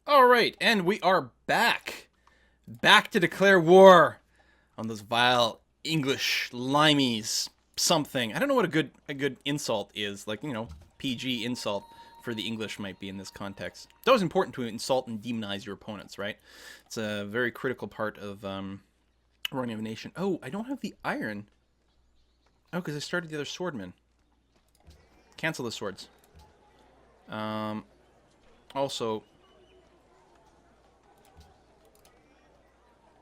All right, and we are back. Back to declare war on those vile English limeys. Something. I don't know what a good insult is. Like, PG insult for the English might be in this context. It's always important to insult and demonize your opponents, right? It's a very critical part of running of a nation. Oh, I don't have the iron. Oh, because I started the other swordman. Cancel the swords. Um, also,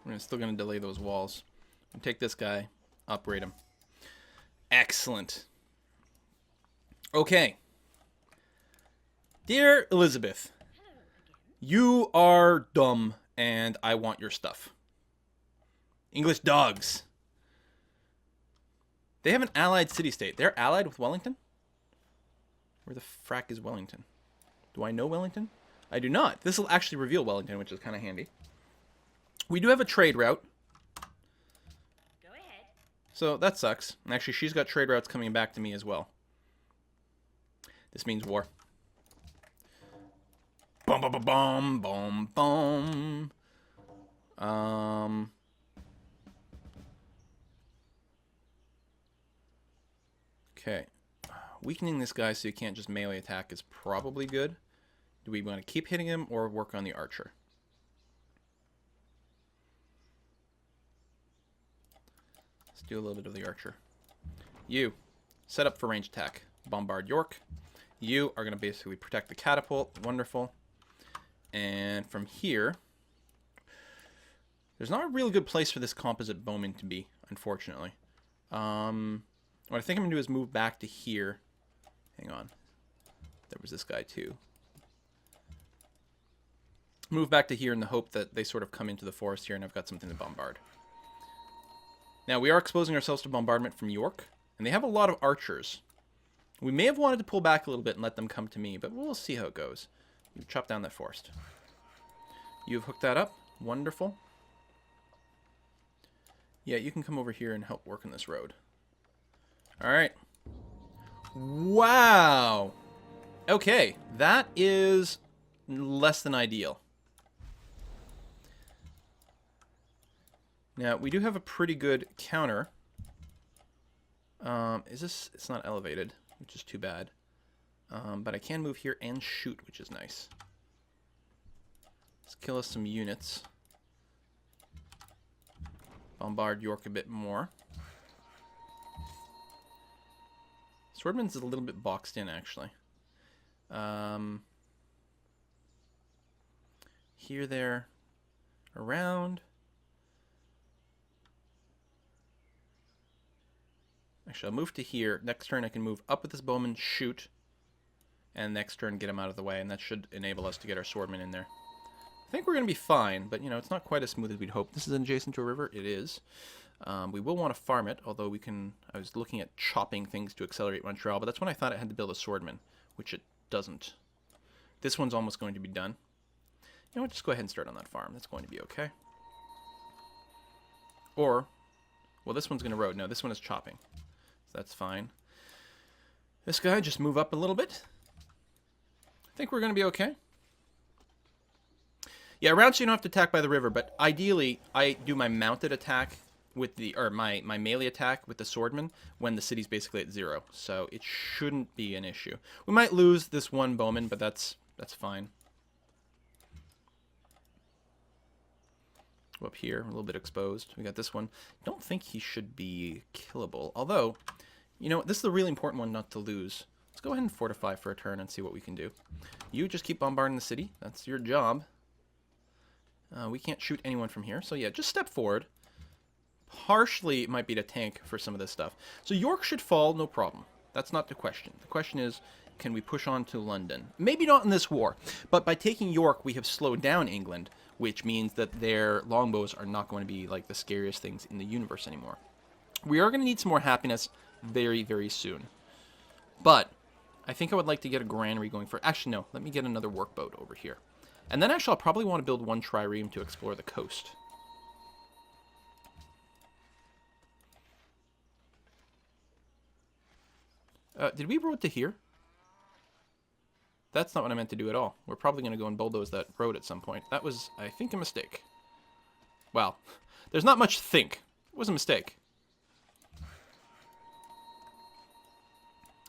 I'm still going to delay those walls. Take this guy, upgrade him. Excellent. Okay. Dear Elizabeth, you are dumb and I want your stuff. English dogs. They have an allied city-state. They're allied with Wellington? Where the frack is Wellington? Do I know Wellington? I do not. This will actually reveal Wellington, which is kind of handy. We do have a trade route. Go ahead. So that sucks. And actually, she's got trade routes coming back to me as well. This means war. Bum bum bum bum bum bum. Okay. Weakening this guy so you can't just melee attack is probably good. Do we want to keep hitting him or work on the archer? Let's do a little bit of the archer. You, set up for range attack. Bombard York. You are going to basically protect the catapult. Wonderful. And from here, there's not a really good place for this composite bowman to be, unfortunately. What I think I'm going to do is move back to here. Hang on. There was this guy too. Move back to here in the hope that they sort of come into the forest here and I've got something to bombard. Now, we are exposing ourselves to bombardment from York, and they have a lot of archers. We may have wanted to pull back a little bit and let them come to me, but we'll see how it goes. You chop down that forest. You've hooked that up. Wonderful. Yeah, you can come over here and help work on this road. Alright. Wow! Okay, that is less than ideal. Now, we do have a pretty good counter. Is this... It's not elevated, which is too bad. But I can move here and shoot, which is nice. Let's kill us some units. Bombard York a bit more. Swordman's is a little bit boxed in, actually. Here, there, around. Actually, I'll move to here. Next turn, I can move up with this bowman, shoot. And next turn, get him out of the way. And that should enable us to get our swordman in there. I think we're going to be fine, but, it's not quite as smooth as we'd hope. This is adjacent to a river. It is. We will want to farm it, although we can... I was looking at chopping things to accelerate Montreal, but that's when I thought I had to build a swordman, which it doesn't. This one's almost going to be done. You know what? Just go ahead and start on that farm. That's going to be okay. Or... Well, this one's going to road. No, this one is chopping. So that's fine. This guy, just move up a little bit. I think we're going to be okay. Yeah, around so you don't have to attack by the river, but ideally, I do my mounted attack with the, or my melee attack with the swordman when the city's basically at 0. So it shouldn't be an issue. We might lose this one bowman, but that's fine. Up here, a little bit exposed. We got this one. Don't think he should be killable. Although, this is the really important one not to lose. Let's go ahead and fortify for a turn and see what we can do. You just keep bombarding the city. That's your job. We can't shoot anyone from here. So yeah, just step forward. Partially, it might be to tank for some of this stuff. So York should fall, no problem. That's not the question. The question is, can we push on to London? Maybe not in this war, but by taking York, we have slowed down England, which means that their longbows are not going to be like the scariest things in the universe anymore. We are going to need some more happiness very, very soon. But I think I would like to get a granary going for... Actually, no. Let me get another workboat over here. And then actually, I'll probably want to build one trireme to explore the coast. Did we road to here? That's not what I meant to do at all. We're probably going to go and bulldoze that road at some point. That was, I think, a mistake. Well, there's not much to think. It was a mistake.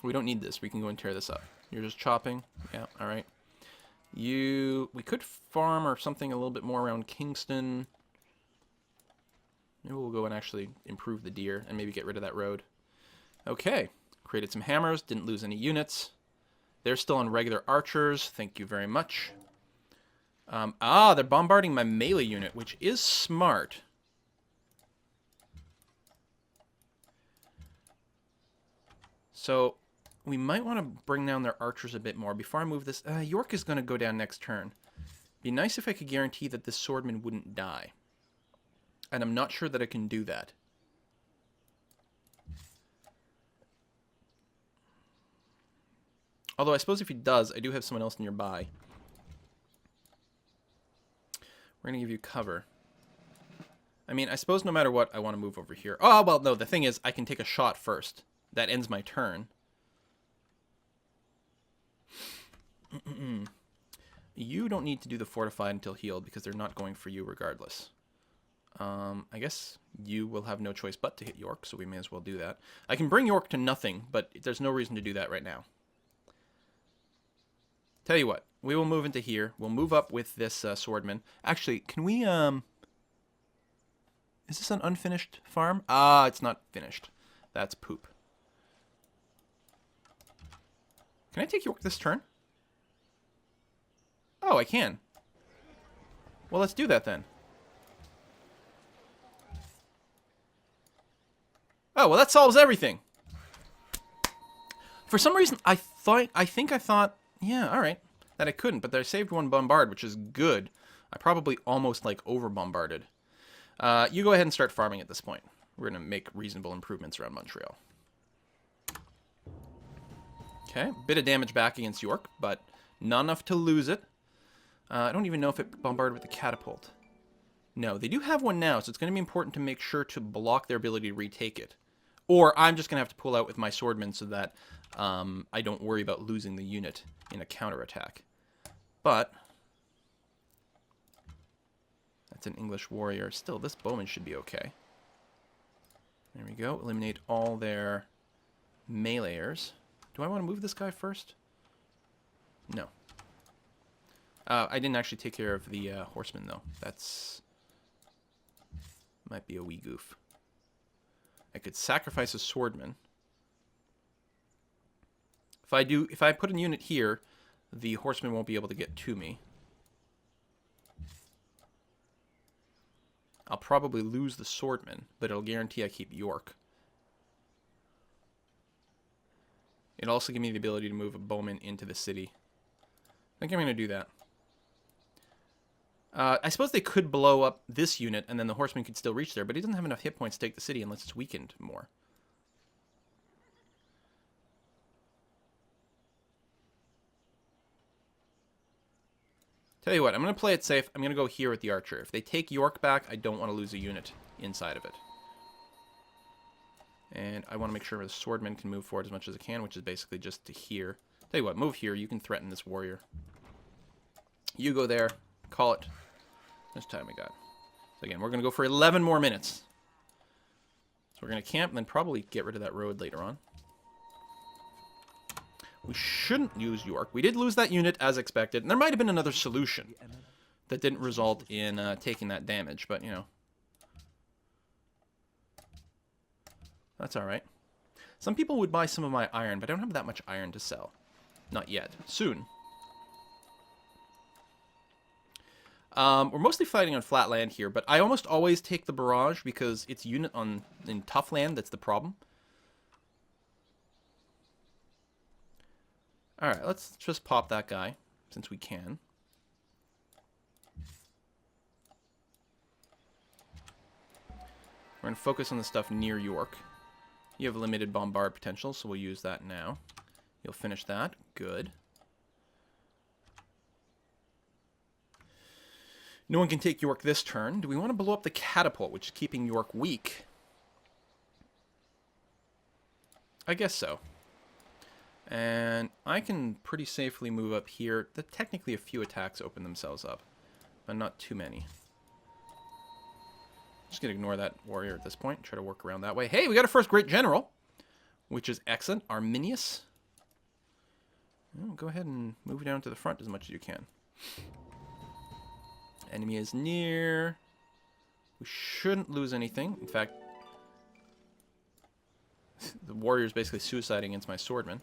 We don't need this. We can go and tear this up. You're just chopping? Yeah, alright. We could farm or something a little bit more around Kingston. Maybe we'll go and actually improve the deer and maybe get rid of that road. Okay. Created some hammers. Didn't lose any units. They're still on regular archers. Thank you very much. They're bombarding my melee unit, which is smart. So, we might want to bring down their archers a bit more. Before I move this, York is going to go down next turn. Be nice if I could guarantee that this swordman wouldn't die. And I'm not sure that I can do that. Although I suppose if he does, I do have someone else nearby. We're going to give you cover. I mean, I suppose no matter what, I want to move over here. Oh, well, no, the thing is, I can take a shot first. That ends my turn. You don't need to do the fortified until healed, because they're not going for you regardless. I guess you will have no choice but to hit York, so we may as well do that. I can bring York to nothing, but there's no reason to do that right now. Tell you what, we will move into here. We'll move up with this swordman. Actually, can we, is this an unfinished farm? Ah, it's not finished. That's poop. Can I take York this turn? Oh, I can. Well, let's do that then. Oh, well, that solves everything. For some reason, I think I thought, yeah, all right, that I couldn't, but I saved one bombard, which is good. I probably almost, like, over-bombarded. You go ahead and start farming at this point. We're going to make reasonable improvements around Montreal. Okay, bit of damage back against York, but not enough to lose it. I don't even know if it bombarded with the catapult. No, they do have one now, so it's going to be important to make sure to block their ability to retake it. Or I'm just going to have to pull out with my swordman so that I don't worry about losing the unit in a counterattack. But that's an English warrior. Still, this bowman should be okay. There we go. Eliminate all their meleeers. Do I want to move this guy first? No. I didn't actually take care of the horseman, though. That's... might be a wee goof. I could sacrifice a swordman. If I put a unit here, the horseman won't be able to get to me. I'll probably lose the swordman, but it'll guarantee I keep York. It'll also give me the ability to move a bowman into the city. I think I'm going to do that. I suppose they could blow up this unit, and then the horseman could still reach there, but he doesn't have enough hit points to take the city unless it's weakened more. Tell you what, I'm going to play it safe. I'm going to go here with the archer. If they take York back, I don't want to lose a unit inside of it. And I want to make sure the swordman can move forward as much as it can, which is basically just to here. Tell you what, move here. You can threaten this warrior. You go there. Call it. This time we got. So again, we're going to go for 11 more minutes. So we're going to camp and then probably get rid of that road later on. We shouldn't use York. We did lose that unit as expected. And there might have been another solution that didn't result in taking that damage. But, you know. That's alright. Some people would buy some of my iron, but I don't have that much iron to sell. Not yet. Soon. We're mostly fighting on flat land here, but I almost always take the barrage because it's unit in tough land that's the problem. Alright, let's just pop that guy, since we can. We're going to focus on the stuff near York. You have limited bombard potential, so we'll use that now. You'll finish that. Good. No one can take York this turn. Do we want to blow up the catapult, which is keeping York weak? I guess so. And I can pretty safely move up here. Technically, a few attacks open themselves up, but not too many. Just gonna ignore that warrior at this point. Try to work around that way. Hey, we got our first great general, which is excellent. Arminius. Oh, go ahead and move down to the front as much as you can. Enemy is near. We shouldn't lose anything. In fact, the warrior is basically suiciding against my swordman.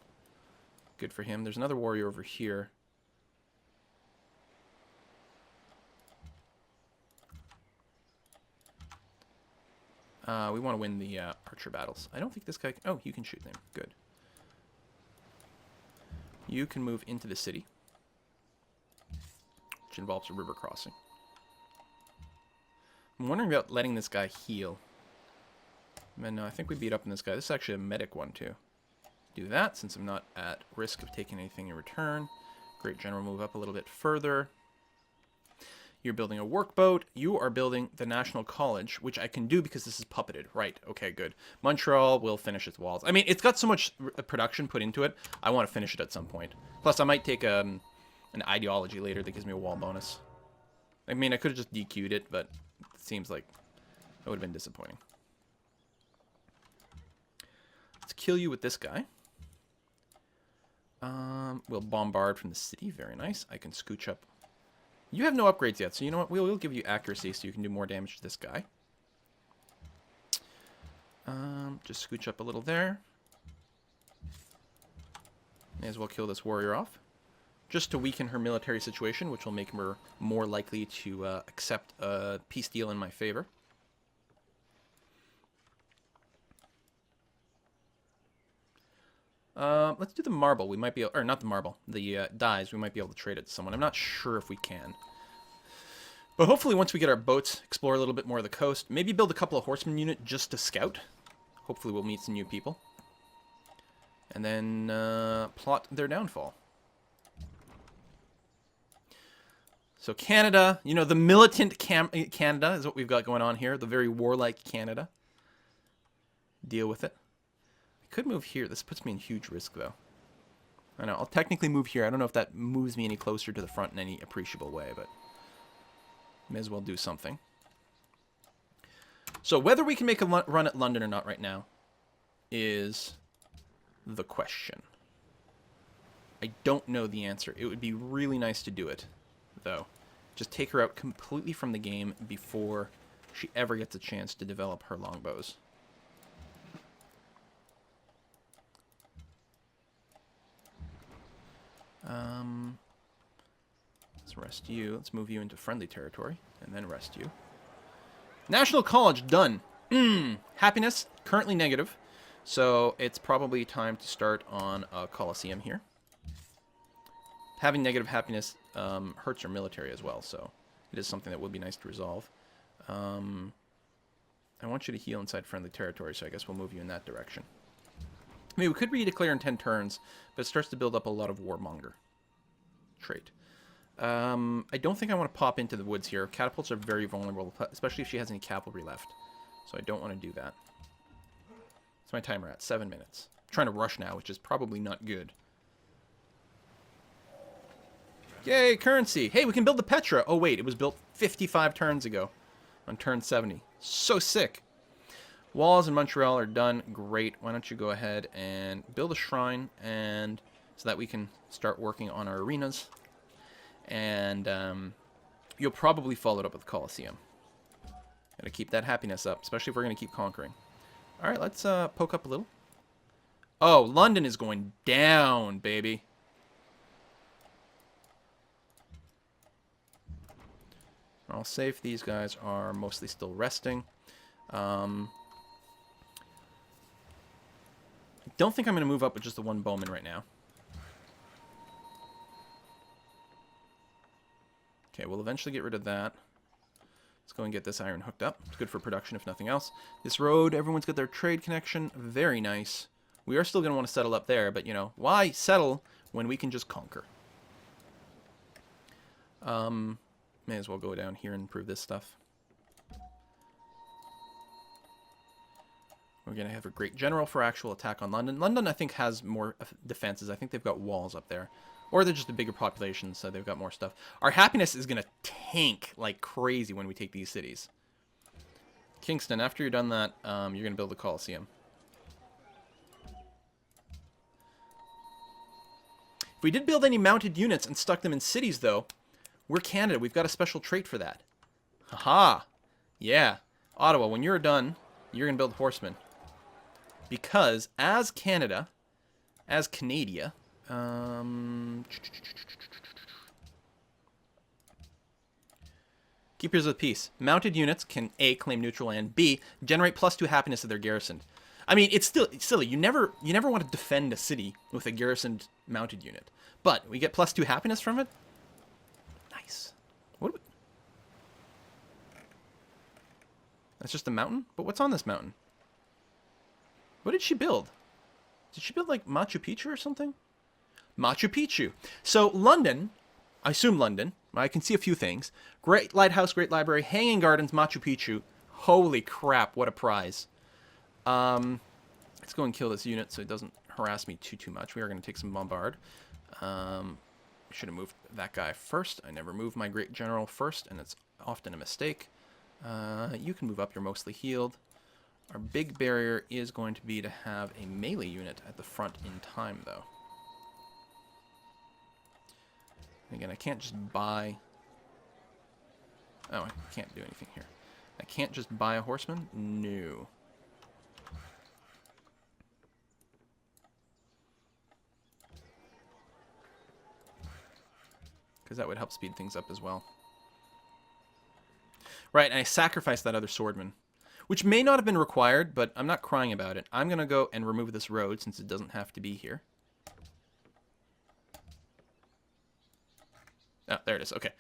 Good for him. There's another warrior over here. We want to win the archer battles. I don't think this guy... Oh, you can shoot them. Good. You can move into the city, which involves a river crossing. I'm wondering about letting this guy heal. Man, no, I think we beat up on this guy. This is actually a medic one, too. Do that, since I'm not at risk of taking anything in return. Great general, move up a little bit further. You're building a workboat. You are building the National College, which I can do because this is puppeted. Right, okay, good. Montreal will finish its walls. I mean, it's got so much production put into it, I want to finish it at some point. Plus, I might take an ideology later that gives me a wall bonus. I mean, I could have just DQ'd it, but it seems like that would have been disappointing. Let's kill you with this guy. We'll bombard from the city. Very nice. I can scooch up. You have no upgrades yet, so you know what? We'll give you accuracy so you can do more damage to this guy. Just scooch up a little there. May as well kill this warrior off. Just to weaken her military situation, which will make her more likely to accept a peace deal in my favor. Let's do the marble. We might be able, or not the marble, the dyes. We might be able to trade it to someone. I'm not sure if we can. But hopefully once we get our boats, explore a little bit more of the coast, maybe build a couple of horseman unit just to scout. Hopefully we'll meet some new people. And then plot their downfall. So Canada, you know, the militant Canada is what we've got going on here. The very warlike Canada. Deal with it. Could move here. This puts me in huge risk, though. I know. I'll technically move here. I don't know if that moves me any closer to the front in any appreciable way, but may as well do something. So whether we can make a run at London or not right now is the question. I don't know the answer. It would be really nice to do it, though. Just take her out completely from the game before she ever gets a chance to develop her longbows. Let's rest you. Let's move you into friendly territory, and then rest you. National College, done. Happiness, currently negative. So it's probably time to start on a Colosseum here. Having negative happiness hurts our military as well, so it is something that would be nice to resolve. I want you to heal inside friendly territory, so I guess we'll move you in that direction. I mean, we could redeclare in 10 turns, but it starts to build up a lot of warmonger trait. I don't think I want to pop into the woods here. Catapults are very vulnerable, especially if she has any cavalry left. So I don't want to do that. What's my timer at? 7 minutes. I'm trying to rush now, which is probably not good. Yay, currency! Hey, we can build the Petra! Oh wait, it was built 55 turns ago. On turn 70. So sick! Walls in Montreal are done. Great. Why don't you go ahead and build a shrine, and so that we can start working on our arenas. And you'll probably follow it up with the Colosseum. Gotta keep that happiness up, especially if we're gonna keep conquering. Alright, let's poke up a little. Oh, London is going down, baby. All safe. These guys are mostly still resting. I don't think I'm going to move up with just the one bowman right now. Okay, we'll eventually get rid of that. Let's go and get this iron hooked up. It's good for production if nothing else. This road, everyone's got their trade connection. Very nice. We are still going to want to settle up there, but, you know, why settle when we can just conquer? May as well go down here and improve this stuff. We're going to have a great general for actual attack on London. London, I think, has more defenses. I think they've got walls up there. Or they're just a bigger population, so they've got more stuff. Our happiness is going to tank like crazy when we take these cities. Kingston, after you're done that, you're going to build a Colosseum. If we did build any mounted units and stuck them in cities, though, we're Canada. We've got a special trait for that. Haha. Yeah. Ottawa, when you're done, you're going to build horsemen. Because as Canada, as Canada, Keepers of the Peace. Mounted units can A, claim neutral land, B, generate +2 happiness of their garrison. I mean, it's still silly. You never want to defend a city with a garrisoned mounted unit. But we get +2 happiness from it. Nice. What? That's just a mountain? But what's on this mountain? What did she build? Did she build like Machu Picchu or something? Machu Picchu. So London, I assume London. I can see a few things. Great lighthouse, great library, hanging gardens, Machu Picchu. Holy crap, what a prize. Let's go and kill this unit so it doesn't harass me too much. We are going to take some bombard. Should have moved that guy first. I never move my great general first, and it's often a mistake. You can move up. You're mostly healed. Our big barrier is going to be to have a melee unit at the front in time, though. Again, I can't just buy... Oh, I can't do anything here. I can't just buy a horseman? No. Because that would help speed things up as well. Right, and I sacrificed that other swordman. Which may not have been required, but I'm not crying about it. I'm going to go and remove this road since it doesn't have to be here. Oh, there it is. Okay.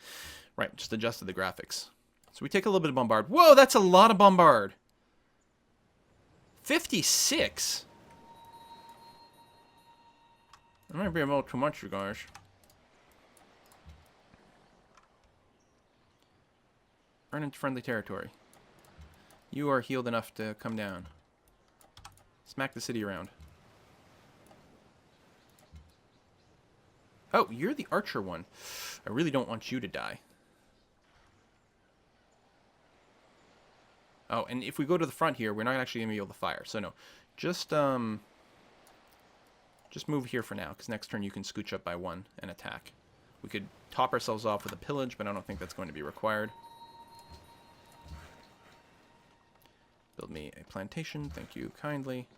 Right, just adjusted the graphics. So we take a little bit of bombard. Whoa, that's a lot of bombard. 56? That might be a little too much, you guys. Earn into friendly territory. You are healed enough to come down. Smack the city around. Oh, you're the archer one. I really don't want you to die. Oh, and if we go to the front here, we're not actually going to be able to fire. So no, just move here for now, because next turn you can scooch up by 1 and attack. We could top ourselves off with a pillage, but I don't think that's going to be required. Build me a plantation. Thank you kindly.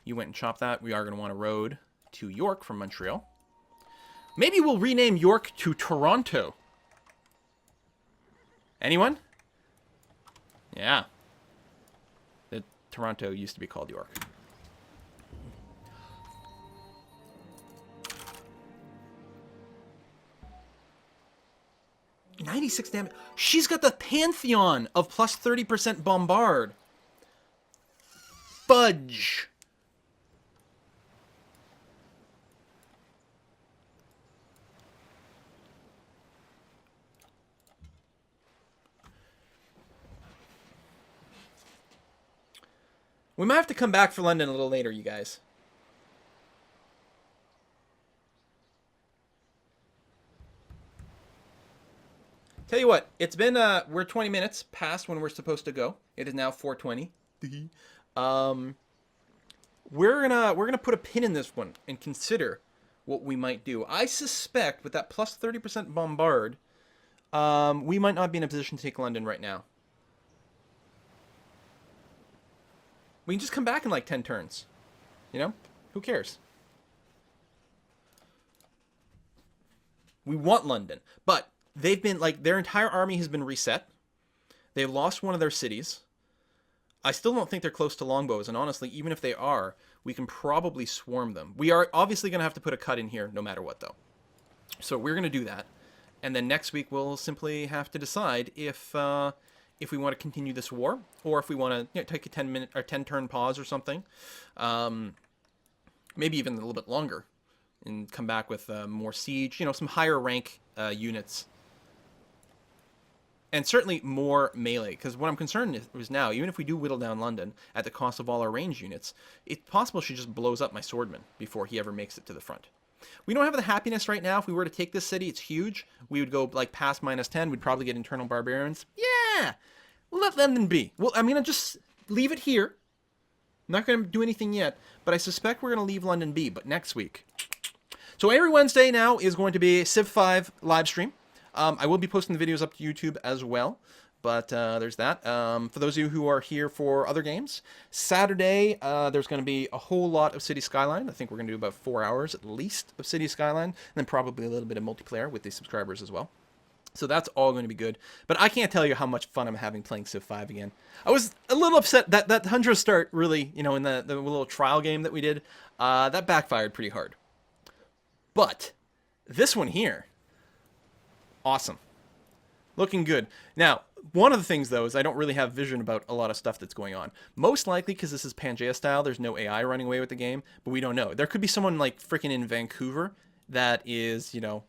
You went and chopped that. We are going to want a road to York from Montreal. Maybe we'll rename York to Toronto. Anyone? Yeah. Toronto used to be called York. $96 damage. She's got the Pantheon of plus 30% bombard. Fudge. We might have to come back for London a little later, you guys. Tell you what, it's been we're 20 minutes past when we're supposed to go. It is now 4:20. We're gonna put a pin in this one and consider what we might do. I suspect with that plus 30% bombard, we might not be in a position to take London right now. We can just come back in like 10 turns. You know? Who cares? We want London. But they've been, like, their entire army has been reset. They've lost one of their cities. I still don't think they're close to longbows. And honestly, even if they are, we can probably swarm them. We are obviously going to have to put a cut in here no matter what, though. So we're going to do that. And then next week we'll simply have to decide if we want to continue this war, or if we want to take a 10-minute or 10-turn pause or something, maybe even a little bit longer, and come back with more siege, some higher rank units. And certainly more melee, because what I'm concerned is now, even if we do whittle down London at the cost of all our range units, it's possible she just blows up my swordman before he ever makes it to the front. We don't have the happiness right now. If we were to take this city, it's huge. We would go like past -10. We'd probably get internal barbarians. Yeah, we'll let London be. Well, I'm gonna just leave it here. I'm not gonna do anything yet, but I suspect we're gonna leave London be. But next week. So every Wednesday now is going to be Civ 5 live stream. I will be posting the videos up to YouTube as well, but there's that. For those of you who are here for other games, Saturday there's going to be a whole lot of City Skyline. I think we're going to do about 4 hours at least of City Skyline, and then probably a little bit of multiplayer with the subscribers as well. So that's all going to be good. But I can't tell you how much fun I'm having playing Civ 5 again. I was a little upset that that Hundra start really, you know, in the little trial game that we did, that backfired pretty hard. But this one here, awesome. Looking good. Now, one of the things, though, is I don't really have vision about a lot of stuff that's going on. Most likely, because this is Pangea style, there's no AI running away with the game, but we don't know. There could be someone, like, freaking in Vancouver that is, you know,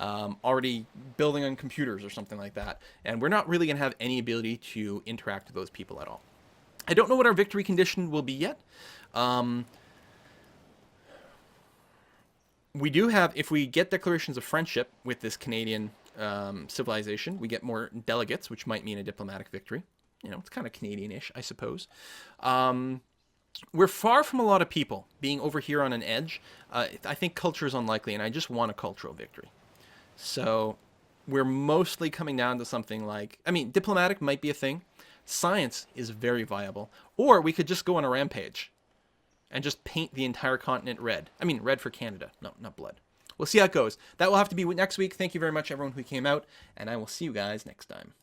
already building on computers or something like that, and we're not really going to have any ability to interact with those people at all. I don't know what our victory condition will be yet. We do have, if we get declarations of friendship with this Canadian civilization, we get more delegates, which might mean a diplomatic victory. You know, it's kind of Canadian-ish, I suppose. We're far from a lot of people being over here on an edge. I think culture is unlikely, and I just want a cultural victory. So we're mostly coming down to something like, I mean, diplomatic might be a thing. Science is very viable. Or we could just go on a rampage and just paint the entire continent red. I mean, red for Canada, no, not blood. We'll see how it goes. That will have to be next week. Thank you very much, everyone who came out, and I will see you guys next time.